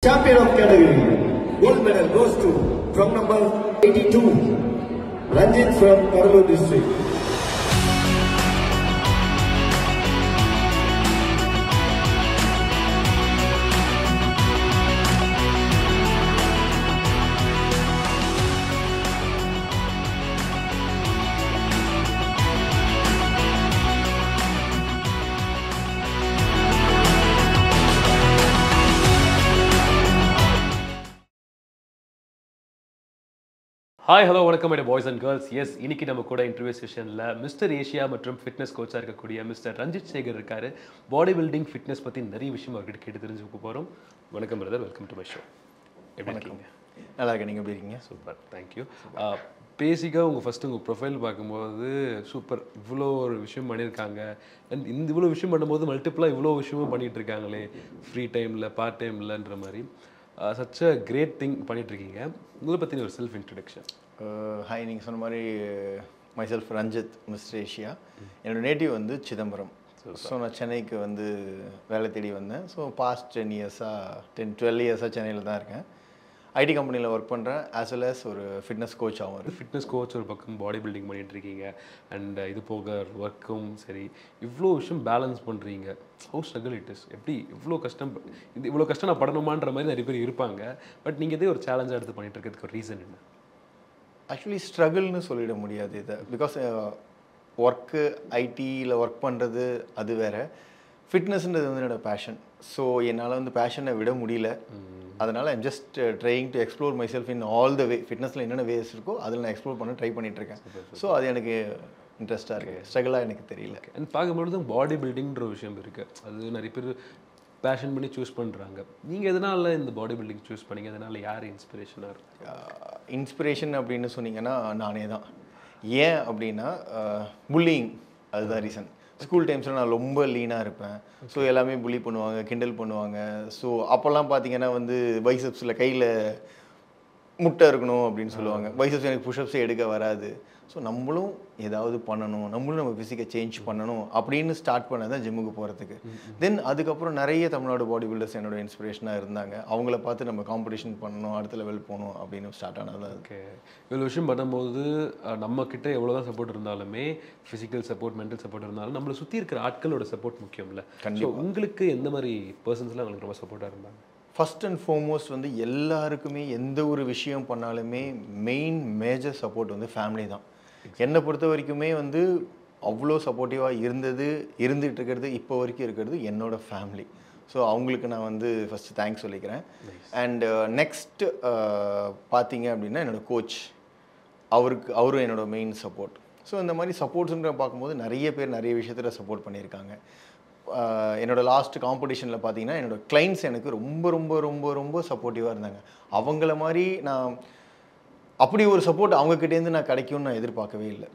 Champion of category. Gold medal goes to from number 82, Ranjit from Parallur district. Hi hello வணக்கம் my boys and girls. Yes, இன்னைக்கு நம்ம கூட interview செஷனில் mister Asia மற்றும் fitness கோச்சாக இருக்கக்கூடிய மிஸ்டர் ரஞ்சித் சேகர் இருக்காரு. பாடி பில்டிங் ஃபிட்னஸ் பற்றி நிறைய விஷயம் அவர்கிட்ட கேட்டு தெரிஞ்சுக்க போகிறோம். வணக்கம் brother, welcome to my show. எப்படி இருக்கீங்க? நல்லா இருக்கேன். நீங்கள் எப்படி இருக்கீங்க? Super, thank you. பேசிக்காக உங்கள் ப்ரொஃபைல் பார்க்கும்போது சூப்பர், இவ்வளோ ஒரு விஷயம் பண்ணியிருக்காங்க. அண்ட் இந்த இவ்வளோ விஷயம் பண்ணும்போது மல்டிப்புளாக இவ்வளோ விஷயமும் பண்ணிகிட்டு இருக்காங்களே, ஃப்ரீ டைமில் பார்ட் டைம்லன்ற மாதிரி சச் அ கிரேட் திங் பண்ணிகிட்ருக்கீங்க. உங்களை பற்றின ஒரு செல்ஃப் இன்ட்ரடக்ஷன். ஹாய், நீங்கள் சொன்ன மாதிரி myself Ranjith, mister Asia. என்னோடய நேட்டிவ் வந்து சிதம்பரம். ஸோ நான் சென்னைக்கு வந்து வேலை தேடி வந்தேன். ஸோ பாஸ்ட் 12 இயர்ஸாக சென்னையில் தான் இருக்கேன். ஐடி கம்பெனியில் ஒர்க் பண்ணுறேன், ஆஸ் வெல் ஆஸ் ஒரு ஃபிட்னஸ் கோச்சாகவும் இருக்குது. ஃபிட்னஸ் கோச் ஒரு பக்கம், பாடி பில்டிங் பண்ணிகிட்ருக்கீங்க, அண்ட் இது போக ஒர்க்கும் சரி, இவ்வளோ விஷயம் பேலன்ஸ் பண்ணுறீங்க. How struggle it is? எப்படி இவ்வளோ கஷ்டம் நான் படணுமான்ற மாதிரி நிறைய பேர் இருப்பாங்க. பட் நீங்கள் இதே ஒரு சேலஞ்சாக எடுத்து பண்ணிகிட்டு இருக்கிறதுக்கு ஒரு ரீசன் என்ன? ஆக்சுவலி ஸ்ட்ரகிள்னு சொல்லிட முடியாது இதை. பிகாஸ் ஒர்க்கு ஐடியில் ஒர்க் பண்ணுறது அது வேறு, ஃபிட்னஸ்ன்றது வந்து என்னோடய பேஷன். ஸோ என்னால் வந்து பேஷனை விட முடியல. அதனால் I'm just trying to explore myself in all the way. ஃபிட்னஸில் என்னென்ன வேஸ் இருக்கோ அதில் நான் எக்ஸ்ப்ளோர் பண்ண ட்ரை பண்ணிகிட்ருக்கேன். ஸோ அது எனக்கு இன்ட்ரெஸ்ட்டாக இருக்குது. ஸ்ட்ரகிளாக எனக்கு தெரியல. அண்ட் பார்க்கும்பொழுது பாடி பில்டிங்ன்ற ஒரு விஷயம் இருக்குது, அது நிறைய பேர் பேஷன் பண்ணி சூஸ் பண்ணுறாங்க. நீங்கள் எதனால் இந்த பாடி பில்டிங் சூஸ் பண்ணீங்க? அதனால் யார் இன்ஸ்பிரேஷனாக இருக்கு? இன்ஸ்பிரேஷன் அப்படின்னு சொன்னீங்கன்னா நானே தான். ஏன் அப்படின்னா புல்லிங், அதுதான் ரீசன். ஸ்கூல் டைம்ஸில் நான் ரொம்ப லீனாக இருப்பேன். ஸோ எல்லாமே புள்ளி பண்ணுவாங்க, கிண்டல் பண்ணுவாங்க. ஸோ அப்போல்லாம் பார்த்தீங்கன்னா வந்து பைசப்ஸில் கையில் முட்டை இருக்கணும் அப்படின்னு சொல்லுவாங்க. பைசப்ஸ் எனக்கு புஷ்அப்ஸே எடுக்க வராது. ஸோ நம்மளும் ஏதாவது பண்ணணும், நம்மளும் நம்ம ஃபிசிக்கை சேஞ்ச் பண்ணணும் அப்படின்னு ஸ்டார்ட் பண்ணது தான் ஜிம்முக்கு போகிறதுக்கு. தென் அதுக்கப்புறம் நிறைய தமிழ்நாடு பாடி பில்டர்ஸ் என்னோட இன்ஸ்பிரேஷனாக இருந்தாங்க. அவங்கள பார்த்து நம்ம காம்படிஷன் பண்ணணும், அடுத்த லெவல் போகணும் அப்படின்னு ஸ்டார்ட் ஆனது தான். ஓகே, இவ்வளோ விஷயம் பண்ணும்போது நம்மக்கிட்ட எவ்வளோ தான் சப்போர்ட் இருந்தாலுமே, ஃபிசிக்கல் சப்போர்ட், மென்டல் சப்போர்ட் இருந்தாலும் நம்மளை சுற்றி இருக்கிற ஆட்களோட சப்போர்ட் முக்கியம்ல. கண்டிப்பாக. உங்களுக்கு எந்த மாதிரி பர்சன்ஸ்லாம் உங்களுக்கு ரொம்ப சப்போர்ட்டாக இருந்தாங்க? ஃபஸ்ட் அண்ட் ஃபார்மோஸ்ட் வந்து எல்லாருக்குமே எந்த ஒரு விஷயம் பண்ணாலுமே மெயின் மேஜர் சப்போர்ட் வந்து ஃபேமிலி தான். என்னை பொறுத்த வரைக்குமே வந்து அவ்வளோ சப்போர்ட்டிவாக இருந்துகிட்டு இருக்கிறது, இப்போ வரைக்கும் இருக்கிறது என்னோடய ஃபேமிலி. ஸோ அவங்களுக்கு நான் வந்து ஃபஸ்ட்டு தேங்க்ஸ் சொல்லிக்கிறேன். அண்ட் நெக்ஸ்ட்டு பார்த்தீங்க அப்படின்னா என்னோடய கோச், அவரும் என்னோடய மெயின் சப்போர்ட். ஸோ இந்த மாதிரி சப்போர்ட்ஸுன்ற பார்க்கும்போது நிறைய பேர் நிறைய விஷயத்தில் சப்போர்ட் பண்ணியிருக்காங்க. என்னோடய லாஸ்ட் காம்படிஷனில் பார்த்தீங்கன்னா என்னோடய கிளைண்ட்ஸ் எனக்கு ரொம்ப ரொம்ப ரொம்ப ரொம்ப சப்போர்ட்டிவாக இருந்தாங்க. அவங்கள மாதிரி நான் அப்படி ஒரு சப்போர்ட் அவங்கக்கிட்டேருந்து நான் கிடைக்கும்னு நான் எதிர்பார்க்கவே இல்லை.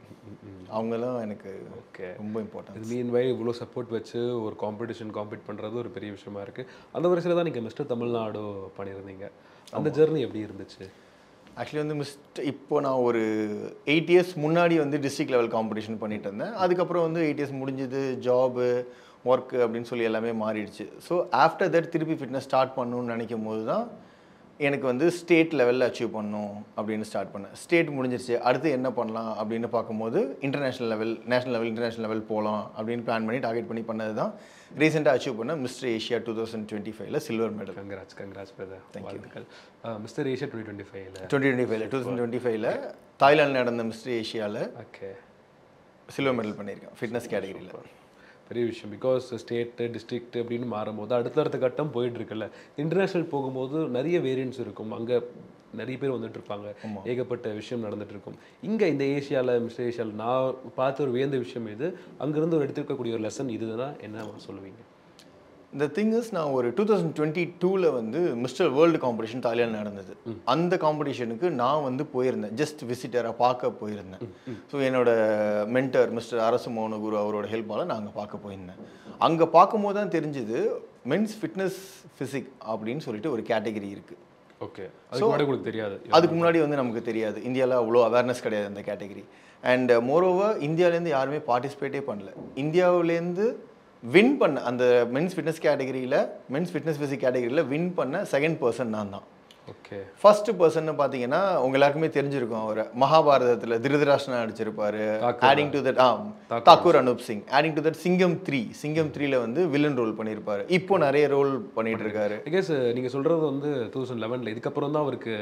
அவங்களாம் எனக்கு ஓகே ரொம்ப இம்பார்ட்டன்ட். மீன்வைல் இவ்வளோ சப்போர்ட் வச்சு ஒரு காம்பீட் பண்ணுறது ஒரு பெரிய விஷயமா இருக்குது. அந்த வரிசையில் தான் நீங்கள் மிஸ்டர் தமிழ்நாடு பண்ணியிருந்தீங்க. அந்த ஜெர்னி எப்படி இருந்துச்சு? ஆக்சுவலி வந்து இப்போ நான் ஒரு 8 இயர்ஸ் முன்னாடி வந்து டிஸ்ட்ரிக்ட் லெவல் காம்படிஷன் பண்ணிட்டு இருந்தேன். அதுக்கப்புறம் வந்து 8 இயர்ஸ் முடிஞ்சது, ஜாபு, ஒர்க்கு அப்படின்னு சொல்லி எல்லாமே மாறிடுச்சு. ஸோ ஆஃப்டர் தட் திருப்பி ஃபிட்னஸ் ஸ்டார்ட் பண்ணணும்னு நினைக்கும் போது தான் எனக்கு வந்து ஸ்டேட் லெவலில் அச்சீவ் பண்ணணும் அப்படின்னு ஸ்டார்ட் பண்ணேன். ஸ்டேட் முடிஞ்சிருச்சு, அடுத்து என்ன பண்ணலாம் அப்படின்னு பார்க்கும்போது நேஷனல் லெவல் இன்டர்நேஷ்னல் லெவல் போகலாம் அப்படின்னு பிளான் பண்ணி டார்கெட் பண்ணி பண்ணது தான் ரீசெண்டாக அச்சீவ் பண்ண mister Asia 2025 silver medal. Congrats brother. வாழ்த்துக்கள். மிஸ்டர் ஏஷியா 2025 தாய்லாந்து நடந்த மிஸ்டர் ஏஷியாவில் ஓகே சில்வர் மெடல் பண்ணியிருக்கேன் ஃபிட்னஸ் கேட்டகரியில். பெரிய விஷயம். பிகாஸ் ஸ்டேட்டு, டிஸ்ட்ரிக்ட் அப்படின்னு மாறும்போது அடுத்தடுத்த கட்டம் போயிட்டு இருக்குல்ல. இன்டர்நேஷ்னல் போகும்போது நிறைய வேரியன்ஸ் இருக்கும், அங்கே நிறைய பேர் வந்துட்டு இருப்பாங்க, ஏகப்பட்ட விஷயம் நடந்துட்டு இருக்கும். இங்கே இந்த ஏஷியாவில், மிஸ்டர் ஏஷியாவில் நான் பார்த்த ஒரு வியந்த விஷயம் இது, அங்கேருந்து ஒரு எடுத்துருக்கக்கூடிய ஒரு லெசன் இதுதான் என்ன சொல்லுவீங்க? இந்த திங் இஸ், நான் ஒரு 2022 வந்து மிஸ்டர் வேர்ல்டு காம்படிஷன் தாய்லாந்து நடந்தது. அந்த காம்படிஷனுக்கு நான் வந்து போயிருந்தேன், ஜஸ்ட் விசிட்டராக பார்க்க போயிருந்தேன். ஸோ என்னோட மென்டர் மிஸ்டர் அரசு மோகனகுரு அவரோட ஹெல்ப்பால் நான் அங்கே பார்க்க போயிருந்தேன். அங்கே பார்க்கும்போது தான் தெரிஞ்சுது மென்ஸ் ஃபிட்னஸ் ஃபிசிக் அப்படின்னு சொல்லிட்டு ஒரு கேட்டகரி இருக்குது. ஓகே, அதுக்கு தெரியாது. அதுக்கு முன்னாடி வந்து நமக்கு தெரியாது, இந்தியாவில் அவ்வளோ அவேர்னஸ் கிடையாது அந்த கேட்டகரி. அண்ட் மோரோவர் இந்தியாவிலேருந்து யாருமே பார்ட்டிசிபேட்டே பண்ணல. இந்தியாவிலேருந்து வின் பண்ண அந்த மென்ஸ் ஃபிட்னஸ் ஃபிசிக் கேட்டகரியில் வின் பண்ண செகண்ட் பர்சன் நான் தான். ஓகே. ஃபர்ஸ்ட் பர்சன் பார்த்தீங்கன்னா உங்க எல்லாருக்குமே தெரிஞ்சிருக்கும், அவர் மகாபாரதத்தில் திருதராஷ்டிரனா நடிச்சிருப்பாரு. Adding to that Thakur Anoop Singh. Adding to that சிங்கம் 3ல வந்து வில்லன் ரோல் பண்ணியிருப்பாரு. இப்போ நிறைய ரோல் பண்ணிட்டு இருக்காரு. ஐ கெஸ் நீங்க சொல்றது வந்து 2011 இதுக்கப்புறம் தான் அவருக்கு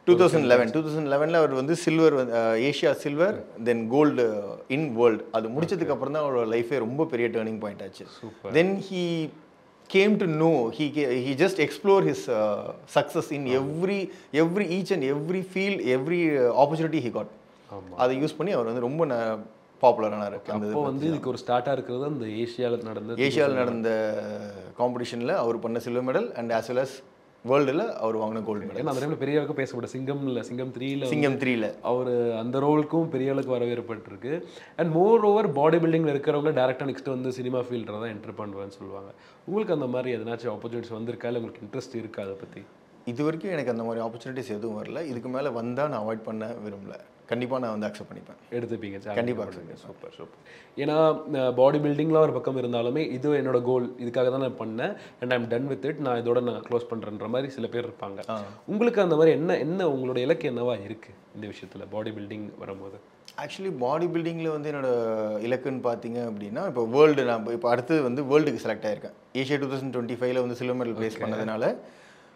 2011 அவர் வந்து silver, Asia silver, then gold in world. அது முடிச்சதுக்கு அப்புறம் தான் அவரோட லைஃபே ரொம்ப பெரிய டேர்னிங் பாயிண்ட் ஆச்சு. Then he came to know, he just explore his success in each and every field, every opportunity he got. அதை யூஸ் பண்ணி அவர் வந்து ரொம்ப பாப்புலரானாரு. அப்போ வந்து இதுக்கு ஒரு ஸ்டார்ட்டா இருக்கிறது அந்த ஏஷியாவில் நடந்த காம்படிஷன்ல அவர் பண்ண silver medal and as well as வேர்ல்டுல அவர் வாங்கின கோல்டு மெடல். அந்த டைம்ல பெரிய அளவுக்கு பேசப்பட்ட சிங்கம் 3ல அவர் அந்த ரோலுக்கும் பெரிய அளவுக்கு வரவேற்பட்டிருக்கு. அண்ட் மோர் ஓவர் பாடி பில்டிங்ல இருக்கிறவங்க டேரக்டா நெக்ஸ்ட் வந்து சினிமா ஃபீல்டில் தான் என்டர் பண்ணுவேன்னு சொல்லுவாங்க. உங்களுக்கு அந்த மாதிரி எதனாச்சும் ஆப்பர்ச்சுனிட்டிஸ் வந்திருக்கா, இல்லை உங்களுக்கு இன்ட்ரெஸ்ட் இருக்கா அதை பற்றி? இது வரைக்கும் எனக்கு அந்த மாதிரி ஆப்பர்ச்சுனிட்டிஸ் எதுவும் வரல. இதுக்கு மேலே வந்தால் நான் அவாய்ட் பண்ண விரும்பல. கண்டிப்பாக நான் வந்து அக்செப்ட் பண்ணிப்பேன். எடுத்துப்பீங்க? கண்டிப்பாக. சூப்பர். ஏன்னா பாடி பில்டிங்லாம் ஒரு பக்கம் இருந்தாலுமே இது என்னோட கோல், இதுக்காக தான் நான் பண்ணேன் and I'm done with it, நான் இதோட நான் க்ளோஸ் பண்ணுறேன்ற மாதிரி சில பேர் இருப்பாங்க. உங்களுக்கு அந்த மாதிரி என்ன உங்களோட இலக்கு என்னவா இருக்குது இந்த விஷயத்தில் பாடி பில்டிங் வரும்போது? ஆக்சுவலி பாடி பில்டிங்கில் வந்து என்னோட இலக்குன்னு பார்த்தீங்க அப்படின்னா, இப்போ வேர்ல்டு நான் இப்போ அடுத்து வந்து வேர்ல்டுக்கு செலக்ட் ஆகிருக்கேன். ஏஷியா 2025 வந்து சில்வர் மெடல் ப்ளேஸ் பண்ணதுனால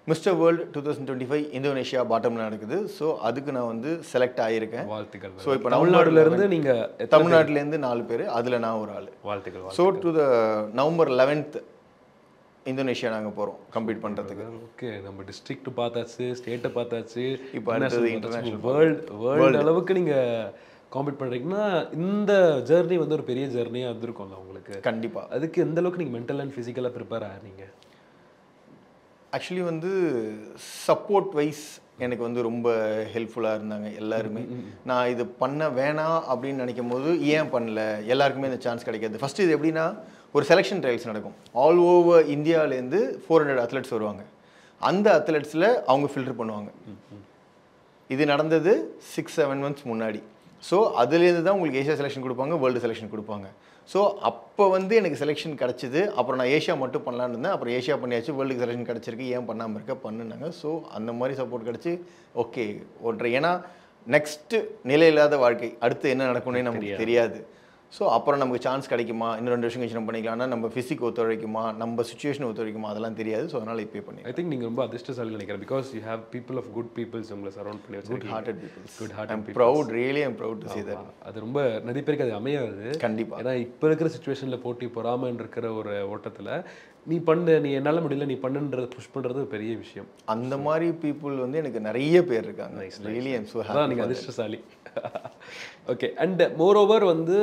மிஸ்டர் வேர்ல்டு 2025 இந்தோனேஷியா பாட்டமில் நடக்குது. ஸோ அதுக்கு நான் வந்து செலக்ட் ஆகியிருக்கேன். வாழ்த்துக்கள். ஸோ இப்போ தமிழ்நாட்டிலேருந்து நீங்கள் தமிழ்நாட்டிலேருந்து 4 பேர், அதில் நான் ஒரு ஆள். வாழ்த்துக்கள். So to the November 11th Indonesia நாங்கள் போகிறோம் கம்ப்ளீட் பண்ணுறதுக்கு. ஓகே, நம்ம டிஸ்ட்ரிக்ட் பார்த்தாச்சு, ஸ்டேட்டை பார்த்தாச்சு, இப்போ அடுத்தது இன்டர்நேஷனல் வேர்ல்டு அளவுக்கு நீங்கள் காம்பீட் பண்ணுறீங்கன்னா இந்த ஜேர்னி வந்து ஒரு பெரிய ஜேர்னியாக இருந்திருக்கும்ல உங்களுக்கு? கண்டிப்பாக. அதுக்கு எந்த அளவுக்கு நீங்கள் மென்டல் அண்ட் ஃபிசிக்கலாக ப்ரிப்பேர் ஆகிறீங்க? ஆக்சுவலி வந்து சப்போர்ட் வைஸ் எனக்கு வந்து ரொம்ப ஹெல்ப்ஃபுல்லாக இருந்தாங்க எல்லாருமே. நான் இது பண்ண வேணாம் அப்படின்னு நினைக்கும் போது ஏன் பண்ணல, எல்லாருக்குமே இந்த சான்ஸ் கிடைக்காது. ஃபஸ்ட்டு இது எப்படின்னா, ஒரு செலெக்ஷன் ட்ரையல்ஸ் நடக்கும். ஆல் ஓவர் இந்தியாவிலேருந்து 400 அத்லெட்ஸ் வருவாங்க. அந்த அத்லெட்ஸில் அவங்க ஃபில்டர் பண்ணுவாங்க. இது நடந்தது 6-7 months முன்னாடி. ஸோ அதுலேருந்து தான் உங்களுக்கு ஏஷியா செலெக்ஷன் கொடுப்பாங்க, வேர்ல்டு செலெக்ஷன் கொடுப்பாங்க. ஸோ அப்போ வந்து எனக்கு செலெக்ஷன் கிடச்சிது. அப்புறம் நான் ஏஷியா மட்டும் பண்ணலான்னு இருந்தேன். அப்புறம் ஏஷியா பண்ணியாச்சு, வேர்ல்டுக்கு செலெக்ஷன் கிடச்சிருக்கு, ஏன் பண்ணாமல் இருக்க பண்ணுனாங்க. ஸோ அந்த மாதிரி சப்போர்ட் கிடச்சி ஓகே ஒன்றரை. ஏன்னா நெக்ஸ்ட்டு நிலையில்லாத வாழ்க்கை, அடுத்து என்ன நடக்கும்னே நமக்கு தெரியாது. ஸோ அப்புறம் நமக்கு சான்ஸ் கிடைக்குமா, இன்னும் 2 வருஷம் கழிச்சு நம்ம பண்ணிக்கலாம்னா நம்ம ஃபிசிக் ஒத்துழைக்குமா, நம்ம சுச்சுவேஷன் ஒத்துழைக்குமா, அதெல்லாம் தெரியாது. ஸோ அதனால் இப்போ பண்ணி ஐ திங்க் நீங்கள் ரொம்ப அதிர்ஷ்டசாலி நினைக்கிறேன். Because you have people of good peoples உங்களை சரௌண்ட் பண்ணி good hearted peoples. Good heart. I'm proud, really I'm proud to see that. அது ரொம்ப நிறைய பேருக்கு அது அமையாது. கண்டிப்பாக. ஏன்னா இப்போ இருக்கிற சுச்சுவேஷனில் போட்டி பொறாமல் இருக்கிற ஒரு ஓட்டத்தில் நீ பண்ணு, நீ என்னால் முடியல நீ பண்ணுன்றது புஷ் பண்ணுறது பெரிய விஷயம். அந்த மாதிரி பீப்புள் வந்து எனக்கு நிறைய பேர் இருக்காங்க. Really I'm so happy. நீங்கள் அதிர்ஷ்டசாலி. ஓகே. அண்ட் மோர் ஓவர் வந்து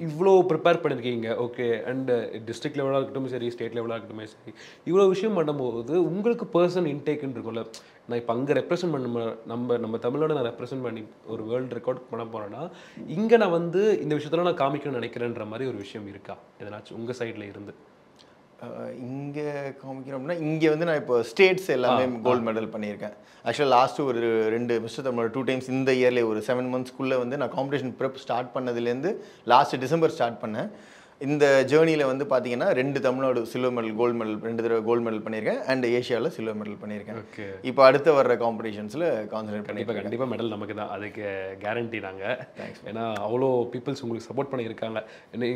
இவ்வளோ ப்ரிப்பேர் பண்ணியிருக்கீங்க. ஓகே. அண்ட் டிஸ்ட்ரிக்ட் லெவலாக இருக்கட்டும் சரி, ஸ்டேட் லெவலாக இருக்கட்டும் சரி, இவ்வளோ விஷயம் பண்ணும்போது உங்களுக்கு பர்சன் இன்டேக்குன்னு இருக்கும்ல. நான் இப்போ அங்கே ரெப்ரசென்ட் பண்ண நம்ம தமிழோட நான் ரெப்ரசென்ட் பண்ணி ஒரு வேர்ல்டு ரெக்கார்ட் பண்ண போகிறேன்னா, இங்கே நான் வந்து இந்த விஷயத்தில் நான் காமிக்கணும்னு நினைக்கிறேன்ற மாதிரி ஒரு விஷயம் இருக்கா எதனாச்சும் உங்கள் சைடில் இருந்து? இங்கே காமிக்கிறோம் அப்படின்னா, இங்கே வந்து நான் இப்போ ஸ்டேட்ஸ் எல்லாமே கோல்டு மெடல் பண்ணியிருக்கேன். ஆக்சுவலாக லாஸ்ட்டு ஒரு 2 மிஸ்டர் தமிழ் 2 times இந்த இயர்லேயே ஒரு 7 monthsக்குள்ளே வந்து நான் காம்படிஷன் ப்ரெப் ஸ்டார்ட் பண்ணதுலேருந்து லாஸ்ட் டிசம்பர் ஸ்டார்ட் பண்ணேன். இந்த ஜேர்னியில் வந்து பார்த்தீங்கன்னா 2 Tamil Nadu silver medal, gold medal, 2 தடவை கோல்டு மெடல் பண்ணியிருக்கேன். அண்ட் ஏஷியாவில் சில்வர் மெடல் பண்ணியிருக்கேன். ஓகே. இப்போ அடுத்து வர்ற காம்படிஷன்ஸில் கான்சன்ட்ரேட் பண்ணியிருக்கேன். கண்டிப்பாக மெடல் நமக்கு தான், அதுக்கு கேரண்டி நாங்கள். ஏன்னா அவ்வளோ பீப்புள்ஸ் உங்களுக்கு சப்போர்ட் பண்ணியிருக்காங்க.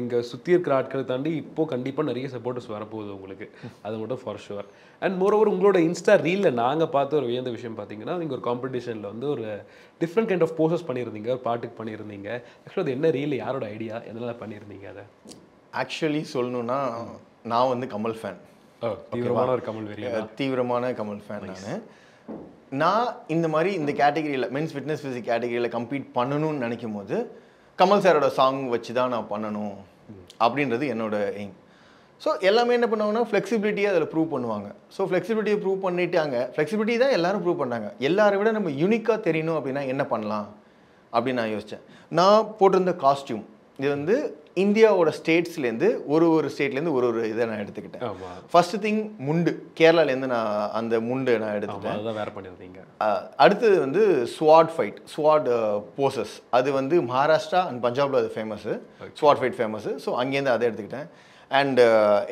இங்கே சுற்றி இருக்கிற ஆட்களை தாண்டி இப்போது கண்டிப்பாக நிறைய சப்போர்ட்டர்ஸ் வரப்போகுது உங்களுக்கு, அது மட்டும் ஃபார் ஷுவர். அண்ட் மோரோவர் உங்களோட இன்ஸ்டா ரீலில் நாங்கள் பார்த்த ஒரு வியந்த விஷயம் பார்த்தீங்கன்னா, நீங்கள் ஒரு காம்படிஷனில் வந்து ஒரு டிஃப்ரெண்ட் கைண்ட் ஆஃப் போசஸ் பண்ணியிருந்தீங்க, ஒரு பாட்டுக்கு பண்ணியிருந்தீங்க. ஆக்சுவலாக அது என்ன ரீல், யாரோட ஐடியா, எதனால் பண்ணியிருந்தீங்க அதை? ஆக்சுவலி சொல்லணுன்னா நான் வந்து கமல் ஃபேன். தீவிரமான ஒரு கமல் வெறி. தீவிரமான கமல் ஃபேன் நான் இந்த மாதிரி இந்த கேட்டகரியில் மென்ஸ் ஃபிட்னஸ் ஃபிசிக் கேட்டகரியில் கம்ப்ளீட் பண்ணணும்னு நினைக்கும் போது கமல் சாரோட சாங் வச்சு தான் நான் பண்ணணும் அப்படின்றது என்னோட எய்ம். ஸோ எல்லாமே என்ன பண்ணுவாங்கன்னா ஃப்ளெக்சிபிலிட்டியை அதில் ப்ரூவ் பண்ணுவாங்க. ஸோ ஃப்ளெக்சிபிலிட்டியை ப்ரூவ் பண்ணிட்டாங்க. ஃப்ளெக்சிபிலிட்டி தான் எல்லாரும் ப்ரூவ் பண்ணாங்க. எல்லாரை விட நம்ம யூனிக்காக தெரியணும் அப்படின்னா என்ன பண்ணலாம் அப்படின்னு நான் யோசித்தேன். நான் போட்டிருந்த காஸ்டியூம் இது வந்து இந்தியாவோட ஸ்டேட்ஸ்லேருந்து ஒரு ஸ்டேட்லேருந்து ஒரு இதை நான் எடுத்துக்கிட்டேன். ஃபர்ஸ்ட் திங் முண்டு, கேரளாலேருந்து நான் அந்த முண்டு நான் எடுத்துட்டேன். வேறு பண்ணியிருந்தீங்க. அடுத்தது வந்து ஸ்வாட் ஃபைட், ஸ்வாட் போசஸ், அது வந்து மகாராஷ்டிரா அண்ட் பஞ்சாபில் அது ஃபேமஸ்ஸு, ஸ்வாட் ஃபைட் ஃபேமஸ்ஸு. ஸோ அங்கேருந்து அதை எடுத்துக்கிட்டேன். அண்ட்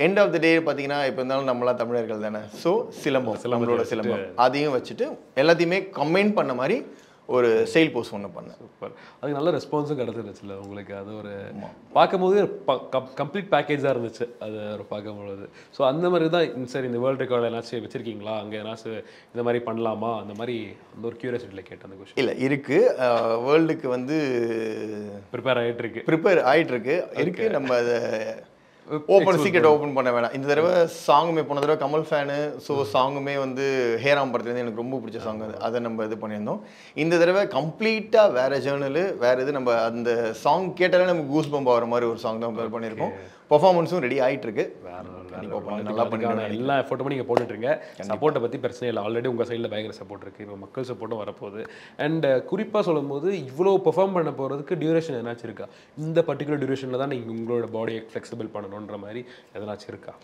எண்ட் ஆஃப் த டே பார்த்தீங்கன்னா இப்போ இருந்தாலும் நம்மளாம் தமிழர்கள் தானே. ஸோ சிலம்பம், நம்மளோட சிலம்பம் அதையும் வச்சுட்டு எல்லாத்தையுமே கம்பைன் பண்ண மாதிரி ஒரு சேல் போஸ்ட் ஒன்று பண்ணேன். சூப்பர். அதுக்கு நல்ல ரெஸ்பான்ஸும் கிடச்சிருச்சுல உங்களுக்கு. அது ஒரு பார்க்கும்போது கம்ப்ளீட் பேக்கேஜாக இருந்துச்சு அது ஒரு பார்க்கும்பொழுது. ஸோ அந்த மாதிரி தான் சரி இந்த வேர்ல்டு ரெக்கார்டு ஏதாச்சும் வச்சிருக்கீங்களா, அங்கே ஏதாச்சும் இந்த மாதிரி பண்ணலாமா, அந்த மாதிரி அந்த ஒரு கியூரியாசிட்டியில் கேட்டேன் அந்த கொஸ்டின். இல்லை இருக்குது, வேர்ல்டுக்கு வந்து ப்ரிப்பேர் ஆகிட்டுருக்கு இருக்கு. நம்ம அதை சீக்ரெட் ஓப்பன் பண்ண வேணாம். இந்த தடவை சாங்குமே போன தடவை கமல் ஃபேனு. ஸோ சாங்குமே வந்து ஹேராம் படத்துலேருந்து எனக்கு ரொம்ப பிடிச்ச சாங் அது, அதை நம்ம இது பண்ணியிருந்தோம். இந்த தடவை கம்ப்ளீட்டாக வேறு ஜேர்னலு வேறு இது. நம்ம அந்த சாங் கேட்டாலே நமக்கு கூஸ் பம்ப் ஆகிற மாதிரி ஒரு சாங் தான் பண்ணியிருக்கோம். பர்ஃபார்மன்ஸும் ரெடி ஆகிட்டு இருக்கு. நல்லா பண்ணிக்கான எல்லா எஃபோர்ட்டுமே நீங்கள் போட்டுட்ருங்க. சப்போர்ட்டை பற்றி பிரச்சனை இல்லை, ஆல்ரெடி உங்கள் சைடில் பயங்கர சப்போர்ட் இருக்குது. இப்போ மக்கள் சப்போர்ட்டும் வரப்போகுது. அண்ட் குறிப்பாக சொல்லும் போது இவ்வளோ பெர்ஃபார்ம் பண்ண போகிறதுக்கு டியூரேஷன் எதனாச்சும் இருக்கா? இந்த பர்டிகுலர் டியூரேஷனில் தான் நீங்கள் உங்களோட பாடியை ஃப்ளெக்சிபிள் பண்ணணுன்ற மாதிரி எதனாச்சும் இருக்கா?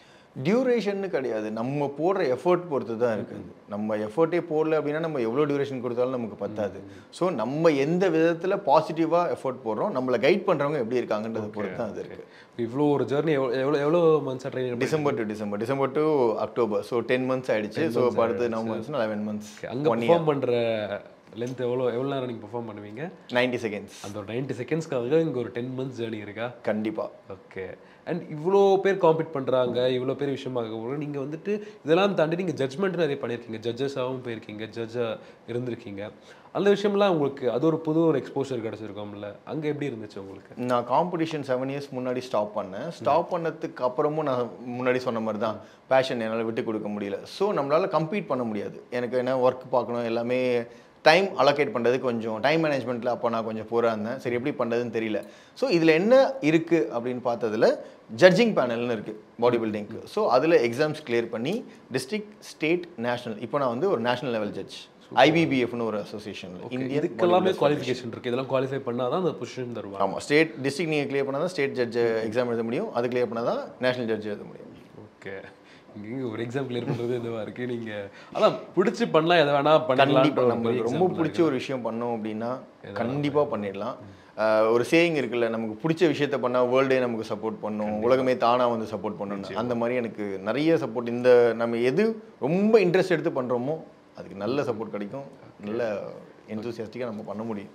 டியூரேஷன்னு கிடையாது, நம்ம போடுற எஃபர்ட் பொறுத்து தான் இருக்குது. நம்ம எஃபர்ட்டே போடல அப்படின்னா நம்ம எவ்வளோ டியூரேஷன் கொடுத்தாலும் நமக்கு பத்தாது. ஸோ நம்ம எந்த விதத்தில் பாசிட்டிவாக எஃபர்ட் போடுறோம், நம்மளை கைட் பண்ணுறவங்க எப்படி இருக்காங்கன்றது பொறுத்து தான் அது இருக்குது. இவ்வளோ ஒரு ஜர்னி எவ்வளோ மந்த்ஸாக train? December to October. So 10 months ஆகிடுச்சு. ஸோ அடுத்து 9 months 11 months. அங்கே பெர்ஃபார்ம் பண்ணுற லென்த் எவ்வளோ நேரம் நீங்கள் பெர்ஃபார்ம் பண்ணுவீங்க? 90 seconds. அந்த ஒரு 90 செகண்ட்ஸ்க்காக இங்கே ஒரு 10 months ஜேர்னி இருக்கா? கண்டிப்பாக. ஓகே. அண்ட் இவ்வளோ பேர் காம்பீட் பண்ணுறாங்க, இவ்வளோ பேர் விஷயமாக நீங்கள் வந்துட்டு இதெல்லாம் தாண்டி நீங்கள் ஜட்ஜ்மெண்ட் நிறைய பண்ணியிருக்கீங்க, ஜட்ஜஸாகவும் போயிருக்கீங்க, ஜட்ஜாக இருந்திருக்கீங்க. அந்த விஷயம்லாம் உங்களுக்கு அது ஒரு புது ஒரு எக்ஸ்போஷர் கிடச்சிருக்கோம்ல, அங்கே எப்படி இருந்துச்சு உங்களுக்கு? நான் காம்படிஷன் 7 years முன்னாடி ஸ்டாப் பண்ணதுக்கு அப்புறமும் நான் முன்னாடி சொன்ன மாதிரி தான் பேஷன் என்னால் விட்டு கொடுக்க முடியல. ஸோ நம்மளால் கம்பீட் பண்ண முடியாது. எனக்கு என்ன ஒர்க் பார்க்கணும், எல்லாமே டைம் அலோகேட் பண்ணுறது கொஞ்சம் டைம் மேனேஜ்மெண்ட்டில் அப்போ நான் கொஞ்சம் போராக இருந்தேன். சரி எப்படி பண்ணுறதுன்னு தெரியல. ஸோ இதில் என்ன இருக்குது அப்படின்னு பார்த்ததில் ஜட்ஜிங் பேனல்னு இருக்குது பாடி பில்டிங்க்கு. ஸோ அதில் எக்ஸாம்ஸ் கிளியர் பண்ணி டிஸ்ட்ரிக்ட், ஸ்டேட், நேஷனல், இப்போ நான் வந்து ஒரு நேஷனல் லெவல் ஜட்ஜ் IBBFனு ஒரு அசோசியேஷனில். இதுக்கெல்லாமே குவாலிஃபிகேஷன் இருக்குது. இதெல்லாம் குவாலிஃபை பண்ணால் தான் அந்த பொசிஷன் தருவாங்க. ஆமாம், ஸ்டேட் டிஸ்ட்ரிக்ட் நீங்கள் கிளியர் பண்ணால் தான் ஸ்டேட் ஜட்ஜ் எக்ஸாம் எழுத முடியும். அது கிளியர் பண்ணால் தான் நேஷனல் ஜட்ஜ் எழுத முடியும். ஓகே. இங்கே ஒரு எக்ஸாம் கிளியர் பண்ணுறது இதுவாக இருக்குது. நீங்கள் அதான் பிடிச்சி பண்ணலாம், எதை வேணால் பண்ணலாம். நம்மளுக்கு ரொம்ப பிடிச்ச ஒரு விஷயம் பண்ணோம் அப்படின்னா கண்டிப்பாக பண்ணிடலாம். ஒரு சேயிங் இருக்குல்ல, நமக்கு பிடிச்ச விஷயத்த பண்ணால் வேர்ல்டே நமக்கு சப்போர்ட் பண்ணும், உலகமே தானாக வந்து சப்போர்ட் பண்ணணும். அந்த மாதிரி எனக்கு நிறைய சப்போர்ட். இந்த நம்ம எது ரொம்ப இன்ட்ரெஸ்ட் எடுத்து பண்ணுறோமோ அதுக்கு நல்ல சப்போர்ட் கிடைக்கும். நல்ல எந்தூசியாஸ்டிக்காக நம்ம பண்ண முடியும்.